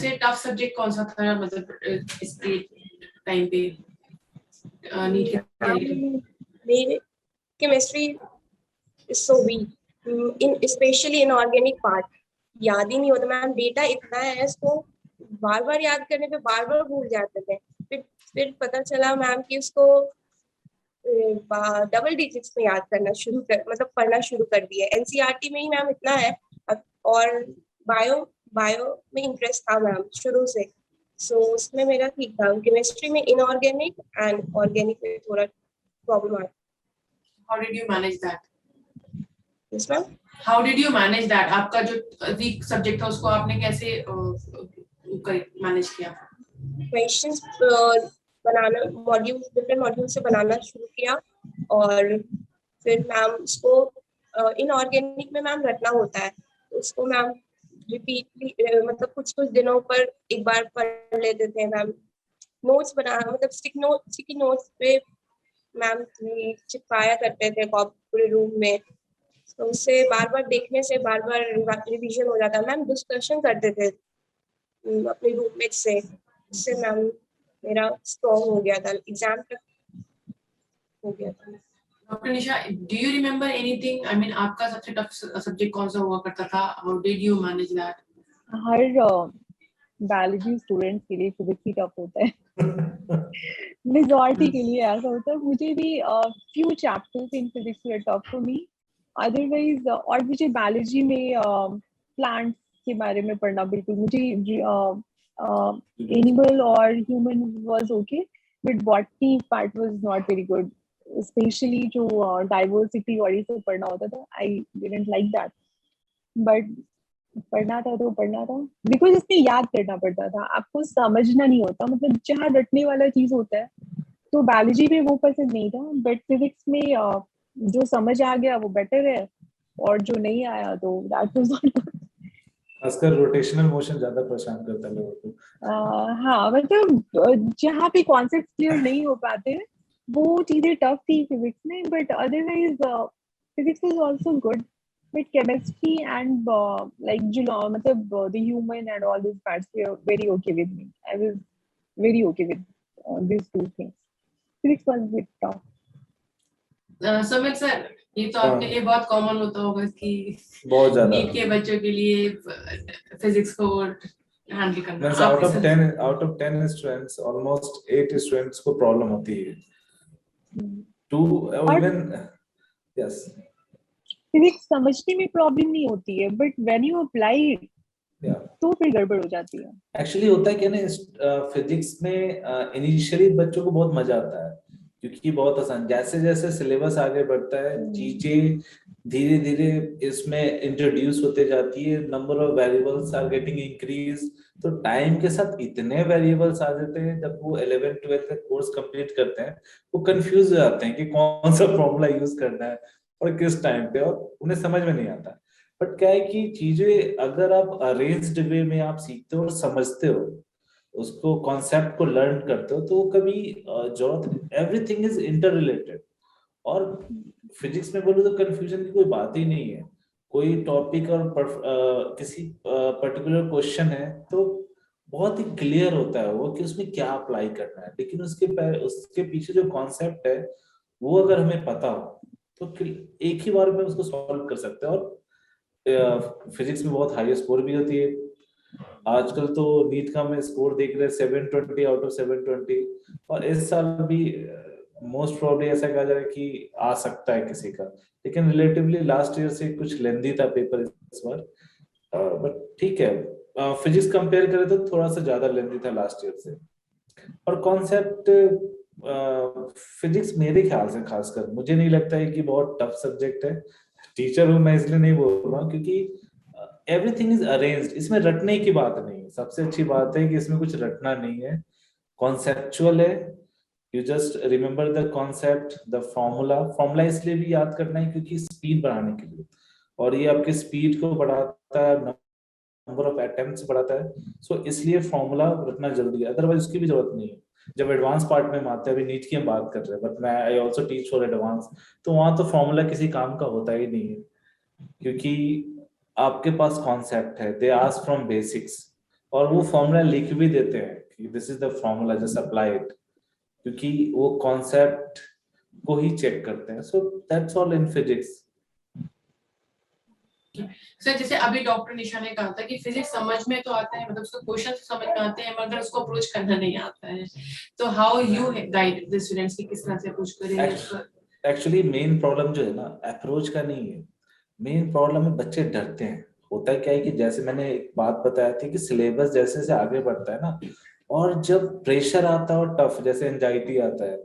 सबसे tough subject कौन सा था मतलब इस टाइम पे नीट के? मेरे chemistry is so weak in specially inorganic part, याद ही नहीं होता मैम, डेटा इतना है इसको बार बार याद करने पे बार बार भूल जाते थे। फिर पता चला मैम कि उसको डबल डिजिट्स में याद करना शुरू कर मतलब पढ़ना शुरू कर दिया। एनसीईआरटी में ही मैम इतना है। और बायो बायो में इंटरेस्ट था मैम शुरू से, सो उसमें मेरा ठीक था। केमिस्ट्री में इनऑर्गेनिक एंड ऑर्गेनिक में थोड़ा प्रॉब्लम आया। How did you manage that? Yes ma'am. How did you manage that? आपका जो वीक सब्जेक्ट था उसको आपने कैसे मैनेज किया? क्वेश्चंस बनाना, मॉड्यूल डिफरेंट मॉड्यूल से बनाना शुरू किया, और फिर मैम उसको इनऑर्गेनिक में मैम रटना होता है, उसको मैम रिपीटली मतलब कुछ कुछ दिनों पर एक बार पढ़ लेते थे मैम। नोट्स बना मतलब स्टिकी नोट्स पे मैम चिपकाया करते थे पूरे रूम में, तो उससे बार बार देखने से बार बार रिवीजन हो जाता। मैम डिस्कशन करते थे अपने रूममेट से, उससे मैम मेरा स्ट्रॉन्ग हो गया था, एग्जाम तक हो गया था। Doctor Nisha, do you remember anything? I mean आपका सबसे टफ सब्जेक्ट कौन सा हुआ करता था? How did you manage that? Her biology students के लिए फिजिक्स ही टफ होता है। मेजॉरिटी के लिए ऐसा होता है। मुझे भी few chapters in physics were tough for me, otherwise और मुझे बायोलॉजी में प्लांट्स के बारे में पढ़ना बिल्कुल, मुझे एनिमल और human was okay, but botany part was not very good, specially जो डाइवर्सिटी और ये सब पढ़ना होता था, I didn't like that. But पढ़ना था तो पढ़ना था, बिकॉज इसमें याद करना पड़ता था, आपको समझना नहीं होता, मतलब जहाँ रटने वाला चीज होता है, तो बायोलॉजी में वो पसंद नहीं था। बट फिजिक्स में जो समझ आ गया वो बेटर है, और जो नहीं आया तो दैट वाज नॉट गुड। खासकर रोटेशनल मोशन ज्यादा परेशान करता है लोगों को। हाँ, मतलब जहाँ पे कॉन्सेप्ट क्लियर नहीं हो पाते वो चीजें टफ थी फिजिक्स में, but otherwise physics was also good. But chemistry and like matlab the human and all these parts were very okay with me. I was very okay with these two things. Physics was a bit tough. Sumit sir, ये तो आपके लिए बहुत common होता होगा कि बहुत ज्यादा नीट के बच्चों के लिए फिजिक्स को हैंडल करना। Means out of 10 students almost 8 students को प्रॉब्लम होती है। टू इवन यस, फिजिक्स समझने में प्रॉब्लम नहीं होती है, बट व्हेन यू अप्लाई तो फिर गड़बड़ हो जाती है। एक्चुअली होता है क्या ना, फिजिक्स में इनिशियली बच्चों को बहुत मजा आता है, क्योंकि बहुत आसान, जैसे जैसे सिलेबस आगे बढ़ता है चीजें धीरे धीरे इसमें इंट्रोड्यूस होते जाती है, number of variables are getting increase, तो टाइम के साथ इतने वेरिएबल्स आ जाते हैं, जब वो 11th 12th का कोर्स कंप्लीट करते हैं वो कंफ्यूज हो जाते हैं कि कौन सा फॉर्मूला यूज करना है और किस टाइम पे, और उन्हें समझ में नहीं आता। बट क्या है कि चीजें अगर आप अरेंज्ड वे में आप सीखते हो और समझते हो, उसको कॉन्सेप्ट को लर्न करते हो, तो कभी जरूरत, एवरीथिंग इज इंटर रिलेटेड। और फिजिक्स में बोलो तो कंफ्यूजन की कोई बात ही नहीं है। कोई टॉपिक और किसी पर्टिकुलर क्वेश्चन है तो बहुत ही क्लियर होता है वो कि उसमें क्या अप्लाई करना है, लेकिन उसके पीछे जो कॉन्सेप्ट है वो अगर हमें पता हो तो एक ही बार में उसको सॉल्व कर सकते हैं। और फिजिक्स में बहुत हाई स्कोर भी होती है। आजकल तो नीट का में स्कोर देख रहे हैं 720 आउट ऑफ 720, और इस साल भी मोस्ट प्रोबेबली ऐसा कहा जा रहा है कि आ सकता है किसी का, लेकिन रिलेटिवली लास्ट ईयर से कुछ लेंदी था पेपर इस बार, बट ठीक है, फिजिक्स कंपेयर करें तो थोड़ा सा ज्यादा लेंदी था लास्ट ईयर से। और कॉन्सेप्ट फिजिक्स मेरे ख्याल से खासकर मुझे नहीं लगता है कि बहुत टफ सब्जेक्ट है। टीचर हूं मैं इसलिए नहीं बोल रहा हूँ, क्योंकि एवरीथिंग इज अरेंज्ड, इसमें रटने की बात नहीं है। सबसे अच्छी बात है कि इसमें कुछ रटना नहीं है, कॉन्सेप्चुअल है। You just remember the concept, the formula इसलिए भी याद करना है क्योंकि स्पीड बढ़ाने के लिए, और ये आपकी स्पीड को बढ़ाता है, नंबर ऑफ अटेम्प्ट्स बढ़ाता है, सो इसलिए फॉर्मूला रखना जरूरी है, अदरवाइज उसकी भी जरूरत नहीं है। जब एडवांस पार्ट में हम आते हैं, अभी नीट की हम बात कर रहे हैं, बट मैं I also teach for advance, तो वहां तो फॉर्मूला किसी काम का होता ही नहीं है, क्योंकि आपके पास कॉन्सेप्ट है, दे आस्क फ्रॉम बेसिक्स, और वो फॉर्मूला लिख भी देते हैं कि this is the formula, just apply it, क्योंकि वो कॉन्सेप्ट को ही चेक करते हैं. So that's all in physics. Sir जैसे अभी डॉक्टर निशा ने कहा था कि फिजिक्स समझ में तो आता है, मतलब उसको क्वेश्चन समझ में आते हैं मगर उसको अप्रोच करना नहीं आता है, तो how you guide the students की किस तरह से अप्रोच करें? एक्चुअली मेन प्रॉब्लम जो है ना अप्रोच का नहीं है, मेन प्रॉब्लम है बच्चे डरते हैं. होता है क्या है कि जैसे मैंने एक बात बताया थी कि सिलेबस जैसे जैसे आगे बढ़ता है ना, और जब प्रेशर आता है और टफ जैसे एंजाइटी आता है,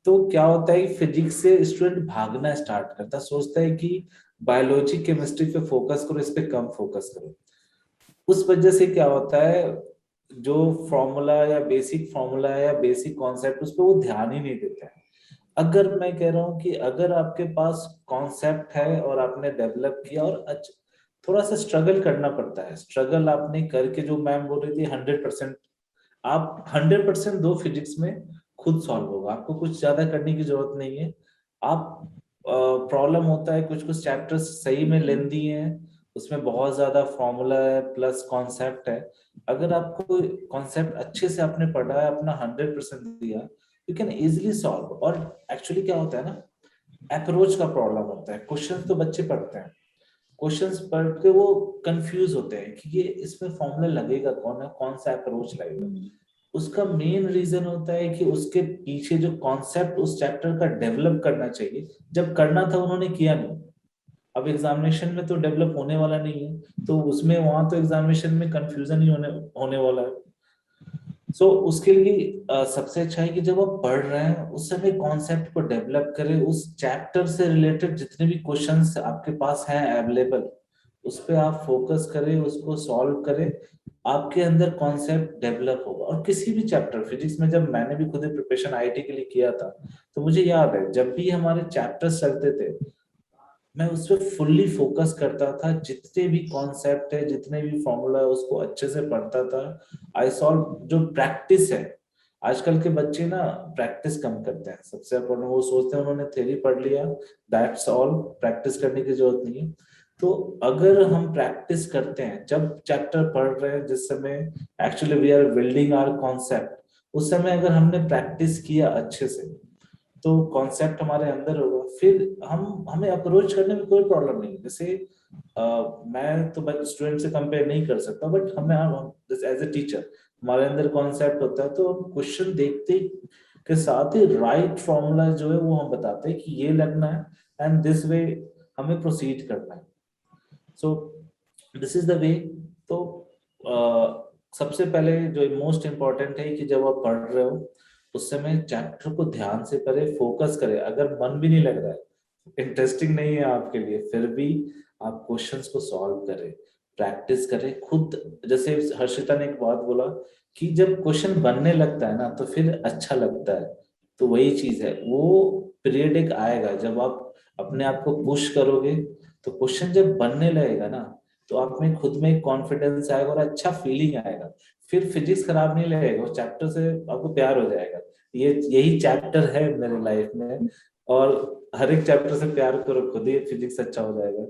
तो क्या होता है कि फिजिक्स से स्टूडेंट भागना स्टार्ट करता है, सोचता है कि बायोलॉजी केमिस्ट्री पे फोकस करो, इस पे कम फोकस करो. उस वजह से क्या होता है, जो फॉर्मूला या बेसिक फॉर्मूला या बेसिक कॉन्सेप्ट उस पर वो ध्यान ही नहीं देते हैं. अगर मैं कह रहा हूँ कि अगर आपके पास कॉन्सेप्ट है और आपने डेवलप किया और थोड़ा सा स्ट्रगल करना पड़ता है, स्ट्रगल आपने करके, जो मैम बोल रही थी 100%, आप 100% दो फिजिक्स में, खुद सॉल्व होगा, आपको कुछ ज्यादा करने की जरूरत नहीं है. आप प्रॉब्लम होता है कुछ कुछ चैप्टर्स सही में लेंदी हैं, उसमें बहुत ज्यादा फॉर्मूला है प्लस कॉन्सेप्ट है. अगर आपको कॉन्सेप्ट अच्छे से आपने पढ़ा है, अपना 100% दिया, यू कैन इजिली सॉल्व. और एक्चुअली क्या होता है ना, अप्रोच का प्रॉब्लम होता है. क्वेश्चंस तो बच्चे पढ़ते हैं, क्वेश्चंस पढ़ के वो कंफ्यूज होते हैं कि ये इसमें फॉर्मूला लगेगा कौन है, कौन सा अप्रोच लगेगा. उसका मेन रीजन होता है कि उसके पीछे जो कॉन्सेप्ट उस चैप्टर का डेवलप करना चाहिए, जब करना था उन्होंने किया नहीं. अब एग्जामिनेशन में तो डेवलप होने वाला नहीं है, तो उसमें वहां तो एग्जामिनेशन में कंफ्यूजन ही होने वाला है. सो उसके लिए सबसे अच्छा है कि जब आप पढ़ रहे हैं उस समय कॉन्सेप्ट को डेवलप करें, उस चैप्टर से रिलेटेड जितने भी क्वेश्चंस आपके पास हैं अवेलेबल, उस पर आप फोकस करें, उसको सॉल्व करें, आपके अंदर कॉन्सेप्ट डेवलप होगा. और किसी भी चैप्टर, फिजिक्स में जब मैंने भी खुद प्रिपरेशन आईआईटी के लिए किया था, तो मुझे याद है जब भी हमारे चैप्टर्स चलते थे, मैं उस पर फुल्ली फोकस करता था, जितने भी कॉन्सेप्ट है, जितने भी फॉर्मूला है, उसको अच्छे से पढ़ता था. I solve. जो प्रैक्टिस है, आजकल के बच्चे ना प्रैक्टिस कम करते हैं. सबसे important वो सोचते हैं उन्होंने थ्योरी पढ़ लिया, दैट्स ऑल, प्रैक्टिस करने की जरूरत नहीं है. तो अगर हम प्रैक्टिस करते हैं, जब चैप्टर पढ़ रहे हैं, जिस समय actually we are building our concept, उस समय अगर हमने प्रैक्टिस किया अच्छे से, तो कॉन्सेप्ट हमारे अंदर होगा, फिर हमें अप्रोच करने में कोई प्रॉब्लम नहीं. जैसे मैं तो स्टूडेंट से कंपेयर नहीं कर सकता, बट हमें जैसे एज ए टीचर हमारे अंदर कॉन्सेप्ट होता है, तो हम क्वेश्चन देखते के साथ ही राइट फॉर्मूला जो है वो हम बताते हैं कि ये लगना है, एंड दिस वे हमें प्रोसीड करना है. So this is the way. तो सबसे पहले जो मोस्ट इम्पोर्टेंट है कि जब आप पढ़ रहे हो उस समय चैप्टर को ध्यान से करें, फोकस करें. अगर मन भी नहीं लग रहा है, इंटरेस्टिंग नहीं है आपके लिए, फिर भी आप क्वेश्चंस को सॉल्व करें, प्रैक्टिस करें खुद. जैसे हर्षिता ने एक बात बोला कि जब क्वेश्चन बनने लगता है ना, तो फिर अच्छा लगता है. तो वही चीज है, वो पीरियड एक आएगा जब आप अपने आप को पुश करोगे, तो क्वेश्चन जब बनने लगेगा ना, तो आप में खुद में एक कॉन्फिडेंस आएगा और अच्छा फीलिंग आएगा. फिर फिजिक्स खराब नहीं लगेगा, वो चैप्टर से आपको प्यार हो जाएगा. यही चैप्टर है मेरे लाइफ में, और हर एक चैप्टर से प्यार करो, खुद ही फिजिक्स अच्छा हो जाएगा.